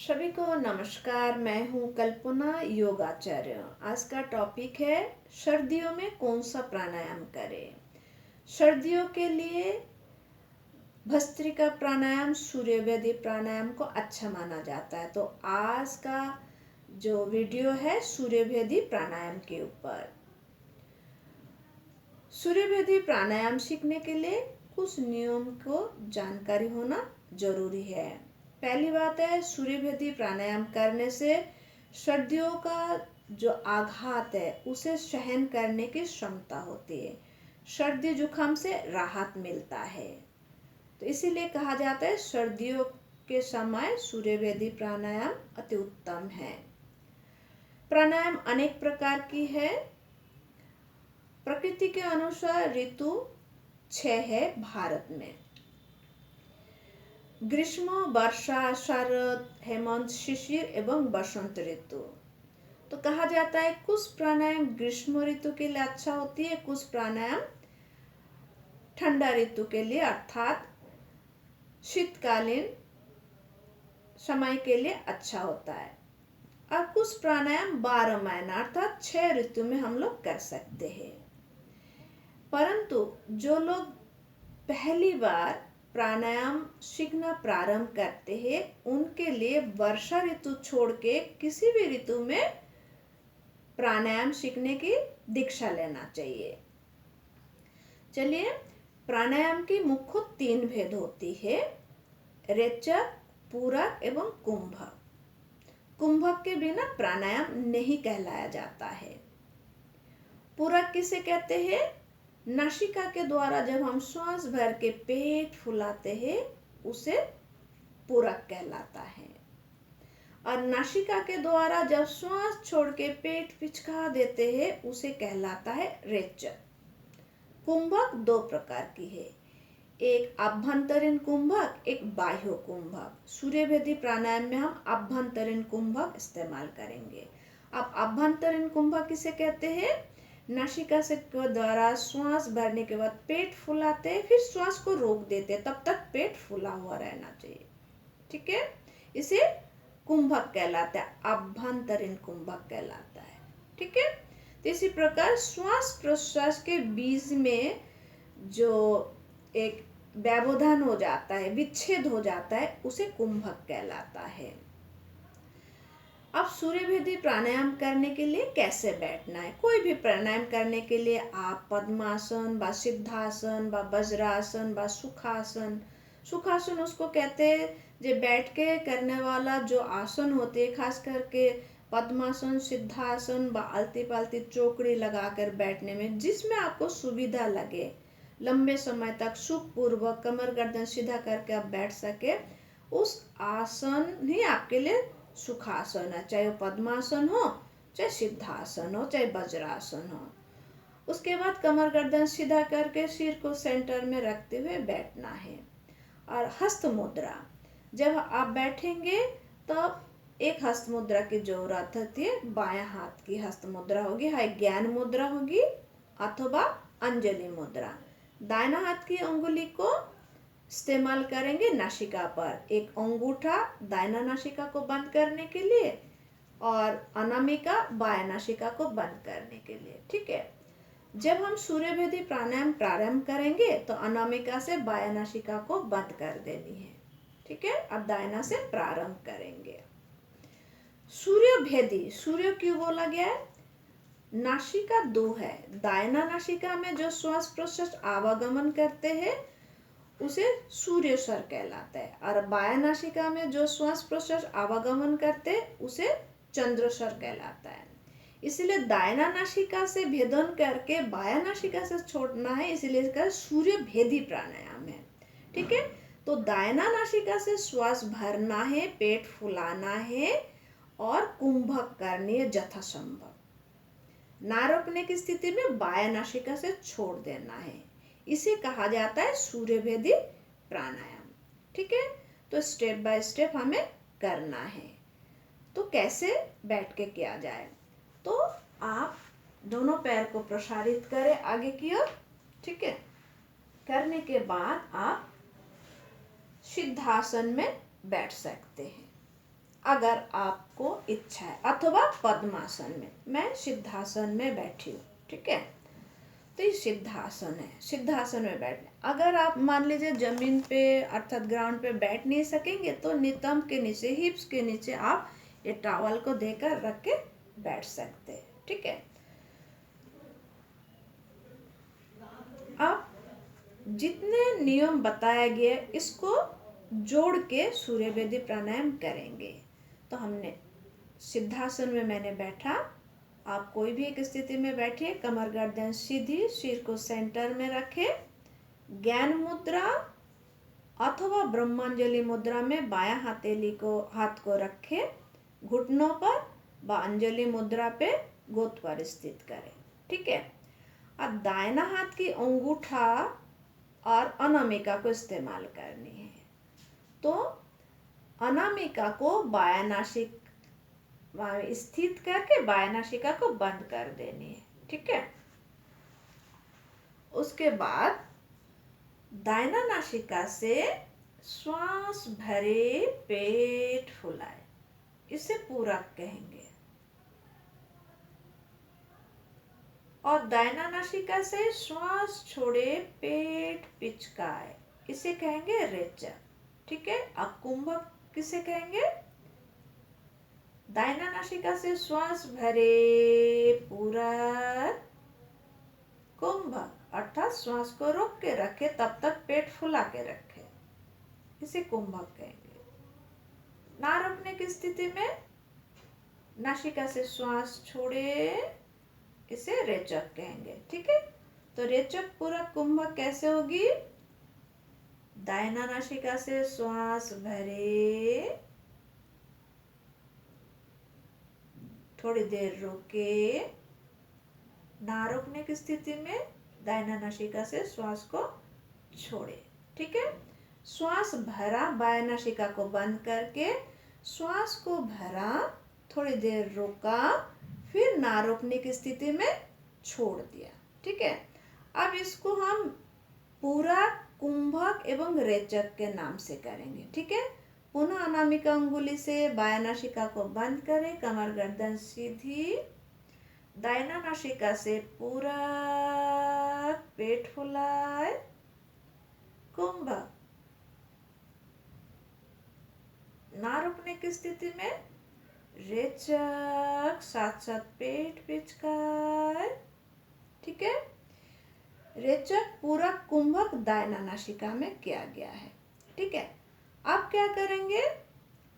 सभी को नमस्कार। मैं हूँ कल्पना, योगाचार्य। आज का टॉपिक है सर्दियों में कौन सा प्राणायाम करें। सर्दियों के लिए भस्त्रिका प्राणायाम, सूर्यवेदी प्राणायाम को अच्छा माना जाता है। तो आज का जो वीडियो है सूर्यवेदी प्राणायाम के ऊपर। सूर्यवेदी प्राणायाम सीखने के लिए कुछ नियम को जानकारी होना जरूरी है। पहली बात है, सूर्यवेदी प्राणायाम करने से सर्दियों का जो आघात है उसे सहन करने की क्षमता होती है। सर्दी जुकाम से राहत मिलता है। तो इसीलिए कहा जाता है सर्दियों के समय सूर्यवेदी प्राणायाम अति उत्तम है। प्राणायाम अनेक प्रकार की है। प्रकृति के अनुसार ऋतु 6 है भारत में। ग्रीष्म, वर्षा, शरद, हेमंत, शिशिर एवं बसंत ऋतु। तो कहा जाता है कुछ प्राणायाम ग्रीष्म ऋतु के लिए अच्छा होती है, कुछ प्राणायाम ठंडा ऋतु के लिए अर्थात शीतकालीन समय के लिए अच्छा होता है। और कुछ प्राणायाम 12 महीना अर्थात 6 ऋतु में हम लोग कर सकते हैं। परंतु जो लोग पहली बार प्राणायाम सीखना प्रारंभ करते हैं उनके लिए वर्षा ऋतु छोड़ के किसी भी ऋतु में प्राणायाम सीखने की दीक्षा लेना चाहिए। चलिए, प्राणायाम की मुख्य 3 भेद होती है, रेचक, पूरक एवं कुंभक। कुंभक के बिना प्राणायाम नहीं कहलाया जाता है। पूरक किसे कहते हैं? नासिका के द्वारा जब हम श्वास भर के पेट फुलाते हैं उसे पूरक कहलाता है। और नासिका के द्वारा जब श्वास छोड़ के पेट पिचका देते हैं उसे कहलाता है रेचक। कुंभक 2 प्रकार की है, एक आभ्यंतरीण कुंभक, एक बाह्य कुंभक। सूर्यवेदी प्राणायाम में हम आभ्यंतरीण कुंभक इस्तेमाल करेंगे। अब आभ्यंतरीण कुंभक किसे कहते हैं? नासिका से द्वारा श्वास भरने के बाद पेट फुलाते हैं, फिर श्वास को रोक देते हैं, तब तक पेट फुला हुआ रहना चाहिए। ठीक है, इसे कुंभक कहलाता है, आभ्यंतरीण कुंभक कहलाता है। ठीक है, तो इसी प्रकार श्वास प्रश्वास के बीच में जो एक व्यवधान हो जाता है, विच्छेद हो जाता है, उसे कुंभक कहलाता है। अब सूर्यवेदी प्राणायाम करने के लिए कैसे बैठना है? कोई भी प्राणायाम करने के लिए आप पद्मासन व सिद्धासन व वज्रासन व सुखासन, सुखासन उसको कहते हैं जो बैठ के करने वाला जो आसन होते हैं, खास करके पद्मासन, सिद्धासन व आलती पालती चौकड़ी लगाकर बैठने में जिसमें आपको सुविधा लगे, लंबे समय तक सुखपूर्वक कमर गर्दन सीधा करके आप बैठ सके, उस आसन ही आपके लिए सुखासन है। चाहे वो पद्मासन हो, चाहे सिद्धासन हो, चाहे वज्रासन हो। उसके बाद कमर गर्दन सीधा करके सिर को सेंटर में रखते हुए बैठना है। और हस्त मुद्रा, जब आप बैठेंगे तब एक हस्त मुद्रा की जरूरत होती है। बायां हाथ की हस्त मुद्रा होगी, हाई ज्ञान मुद्रा होगी अथवा अंजलि मुद्रा। दाहिना हाथ की अंगुली को इस्तेमाल करेंगे नासिका पर, एक अंगूठा दाहिना नासिका को बंद करने के लिए और अनामिका बायां नासिका को बंद करने के लिए। ठीक है, जब हम सूर्यवेदी प्राणायाम प्रारंभ करेंगे तो अनामिका से बायां नासिका को बंद कर देनी है। ठीक है, अब दाहिना से प्रारंभ करेंगे। सूर्यभेदी, सूर्य क्यों बोला गया है? नासिका 2 है। दाहिना नासिका में जो श्वास प्रश्वास आवागमन करते हैं उसे सूर्य स्वर कहलाता है, और बायां नासिका में जो श्वास प्रश्वास आवागमन करते हैं उसे चंद्र स्वर कहलाता है। इसलिए दाहिना नासिका से भेदन करके बायां नासिका से छोड़ना है, इसलिए इसका सूर्य भेदी प्राणायाम है। ठीक है, तो दाहिना नासिका से श्वास भरना है, पेट फुलाना है और कुंभक करनी है यथासंभव। ना रोकने की स्थिति में बायां नासिका से छोड़ देना है, इसे कहा जाता है सूर्यभेदी प्राणायाम। ठीक है, तो स्टेप बाय स्टेप हमें करना है। तो कैसे बैठ के किया जाए? तो आप दोनों पैर को प्रसारित करें आगे की ओर। ठीक है, करने के बाद आप सिद्धासन में बैठ सकते हैं। अगर आपको इच्छा है, अथवा पद्मासन में, मैं सिद्धासन में बैठी हूँ, ठीक है। तो ये सिद्धासन है, सिद्धासन में बैठने। अगर आप मान लीजिए जमीन पे अर्थात ग्राउंड पे बैठ नहीं सकेंगे तो नितंब के नीचे, हिप्स के नीचे आप ये टॉवल को देकर रख के बैठ सकते हैं, ठीक है। अब जितने नियम बताया गया इसको जोड़ के सूर्य वेदी प्राणायाम करेंगे। तो हमने सिद्धासन में मैंने बैठा, आप कोई भी एक स्थिति में बैठिए, कमर गर्दन सीधी, सिर को सेंटर में रखें, ज्ञान मुद्रा अथवा ब्रह्मांजलि मुद्रा में बायां हाथ को रखें, घुटनों पर व अंजलि मुद्रा पे गोद पर स्थित करें, ठीक है। अब दाहिना हाथ की अंगूठा और अनामिका को इस्तेमाल करनी है। तो अनामिका को बायां नासिक स्थित करके बायां नासिका को बंद कर देनी है, ठीक है। उसके बाद दाहिना नासिका से श्वास भरे, पेट फुलाए, इसे पूरा कहेंगे। और दाहिना नासिका से श्वास छोड़े, पेट पिचकाए, इसे कहेंगे रेचक, ठीक है। अब कुंभक किसे कहेंगे? दाहिना नासिका से श्वास भरे, पूरा कुंभक, अर्थात श्वास को रोक के रखे, तब तक पेट फुला के रखे, इसे कुंभक कहेंगे। ना रोकने की स्थिति में नासिका से श्वास छोड़े, इसे रेचक कहेंगे, ठीक है। तो रेचक पूरा कुंभक कैसे होगी? दाहिना नासिका से श्वास भरे, थोड़ी देर रोके, ना रोकने की स्थिति में दाहिना नासिका से श्वास को छोड़े, ठीक है। श्वास भरा, बायां नासिका को बंद करके श्वास को भरा, थोड़ी देर रोका, फिर ना रोकने की स्थिति में छोड़ दिया, ठीक है। अब इसको हम पूरा कुंभक एवं रेचक के नाम से करेंगे, ठीक है। पुनः अनामिका अंगुली से बायां नासिका को बंद करें, कमर गर्दन सीधी, दाहिना नासिका से पूरा पेट फुलाए, कुंभक। ना रुकने की स्थिति में रेचक, साथ साथ पेट पिचकाए, ठीक है। रेचक पूरा कुंभक दाहिना नासिका में किया गया है, ठीक है। अब क्या करेंगे?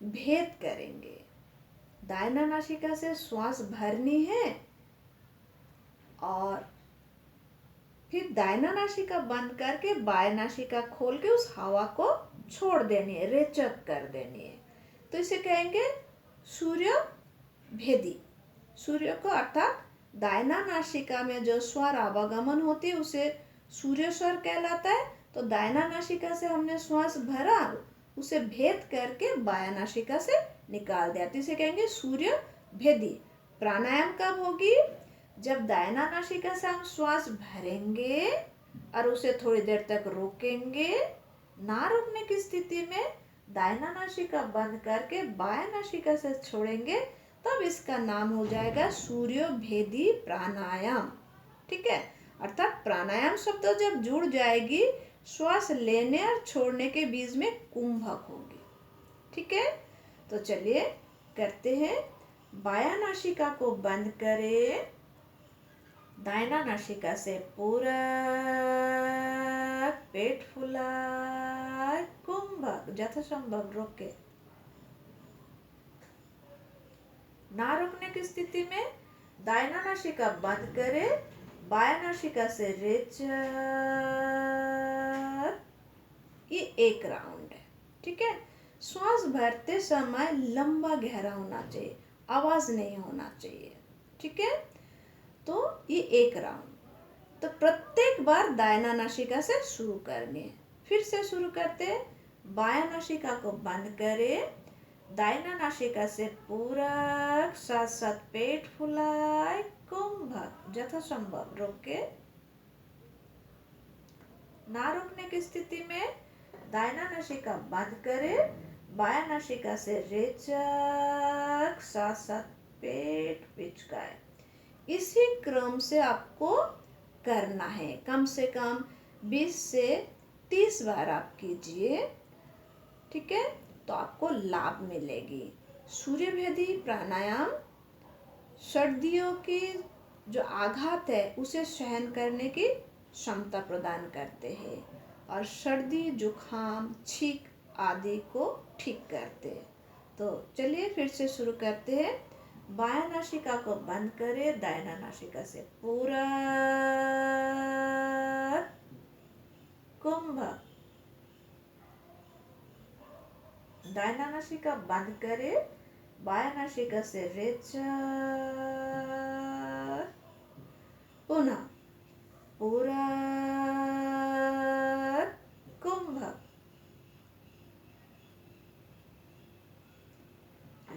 भेद करेंगे। दाहिना नासिका से श्वास भरनी है और फिर दाहिना नासिका बंद करके बाएं नासिका खोल के उस हवा को छोड़ देनी है, रेचक कर देनी है। तो इसे कहेंगे सूर्य भेदी। सूर्य को अर्थात दाहिना नासिका में जो स्वर आवागमन होती है उसे सूर्य स्वर कहलाता है। तो दाहिना नासिका से हमने श्वास भरा, उसे भेद करके बायां नासिका से निकाल दिया, तो इसे कहेंगे सूर्य भेदी। प्राणायाम कब होगी? जब दाहिना नासिका से हम श्वास भरेंगे और उसे थोड़ी देर तक रोकेंगे, ना रोकने की स्थिति में दाहिना नासिका बंद करके बायां नासिका से छोड़ेंगे, तब इसका नाम हो जाएगा सूर्य भेदी प्राणायाम, ठीक है। अर्थात प्राणायाम शब्द जब जुड़ जाएगी, श्वास लेने और छोड़ने के बीच में कुंभक होगी, ठीक है। तो चलिए करते हैं। बायां नासिका को बंद करें, दाहिना नासिका से पूरा पेट फुलाए, कुंभक, यथासंभव रोके। ना रोकने की स्थिति में दाहिना नासिका बंद करें, बायां नासिका से रेचक। ये एक राउंड है, ठीक है। श्वास भरते समय लंबा गहरा होना चाहिए, आवाज नहीं होना चाहिए, ठीक है। तो ये एक राउंड। तो प्रत्येक बार दाहिना नासिका से शुरू करनी है। फिर से शुरू करते हैं। बायां नासिका को बंद करें, दाहिना नासिका से पूरा साथ साथ पेट फुलाए, कुंभक, यथासंभव रोके। ना रोकने की स्थिति में दाहिना नासिका बंद करें, बाया नासिका से रेचक, साथ साथ पेट पिचकाए। इसी क्रम से आपको करना है। कम से कम 20 से 30 बार आप कीजिए, ठीक है, तो आपको लाभ मिलेगी। सूर्यभेदी प्राणायाम सर्दियों की जो आघात है उसे सहन करने की क्षमता प्रदान करते हैं और सर्दी, जुखाम, छींक आदि को ठीक करते हैं। तो चलिए फिर से शुरू करते हैं। बायां नासिका को बंद करें, दाहिना नासिका से पूरा कुंभ। दाहिना नासिका बंद करें, बायां नासिका से रेचक, पुनः पूरा कुंभ,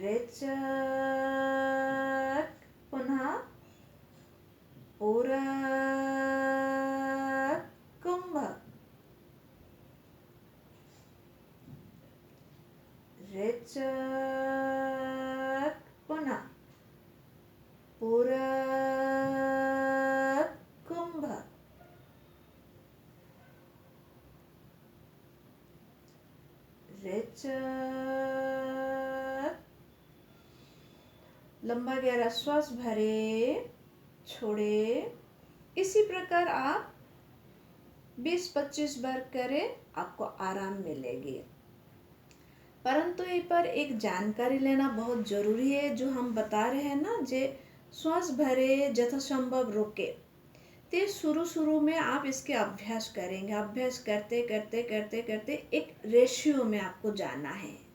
रेचक, पुनः पूरा कुंभ, रेचक, पुनः पूरा कुंभ, रेचक। लंबा गहरा श्वास भरे, छोड़े। इसी प्रकार आप 20-25 बार करें, आपको आराम मिलेगी। परंतु यहाँ पर एक जानकारी लेना बहुत जरूरी है। जो हम बता रहे हैं ना, जे श्वास भरे यथासंभव रोके, तो शुरू में आप इसके अभ्यास करेंगे। अभ्यास करते करते करते करते एक रेशियो में आपको जाना है,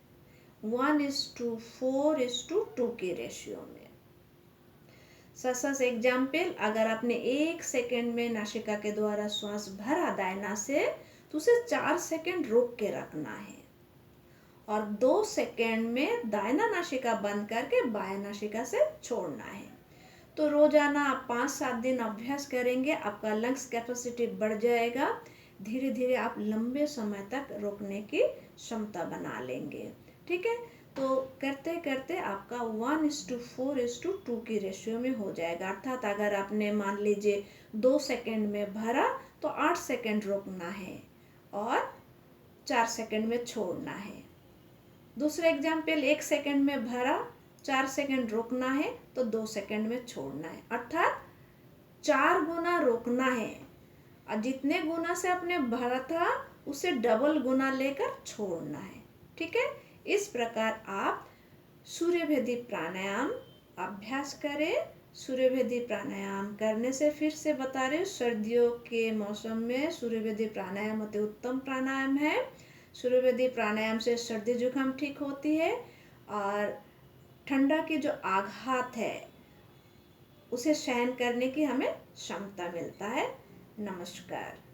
1:4:2 के रेशियो में। सस एग्जाम्पल, अगर आपने 1 सेकेंड में नासिका के द्वारा श्वास भरा दाहिना से, तो उसे 4 सेकेंड रोक के रखना है और 2 सेकेंड में दाहिना नासिका बंद करके बायां नासिका से छोड़ना है। तो रोजाना आप 5-7 दिन अभ्यास करेंगे, आपका लंग्स कैपेसिटी बढ़ जाएगा। धीरे धीरे आप लंबे समय तक रोकने की क्षमता बना लेंगे, ठीक है। तो करते करते आपका 1:4:2 की रेशियो में हो जाएगा। अर्थात अगर आपने मान लीजिए 2 सेकेंड में भरा तो 8 सेकेंड रोकना है और 4 सेकेंड में छोड़ना है। दूसरा एग्जाम्पल, 1 सेकेंड में भरा, 4 सेकेंड रोकना है तो 2 सेकेंड में छोड़ना है। अर्थात 4 गुना रोकना है और जितने गुना से आपने भरा था उसे डबल गुना लेकर छोड़ना है, ठीक है। इस प्रकार आप सूर्यभेदी प्राणायाम अभ्यास करें। सूर्यभेदी प्राणायाम करने से, फिर से बता रहे, सर्दियों के मौसम में सूर्यभेदी प्राणायाम अति उत्तम प्राणायाम है। सूर्यभेदी प्राणायाम से सर्दी जुकाम ठीक होती है और ठंडा की जो आघात है उसे सहन करने की हमें क्षमता मिलता है। नमस्कार।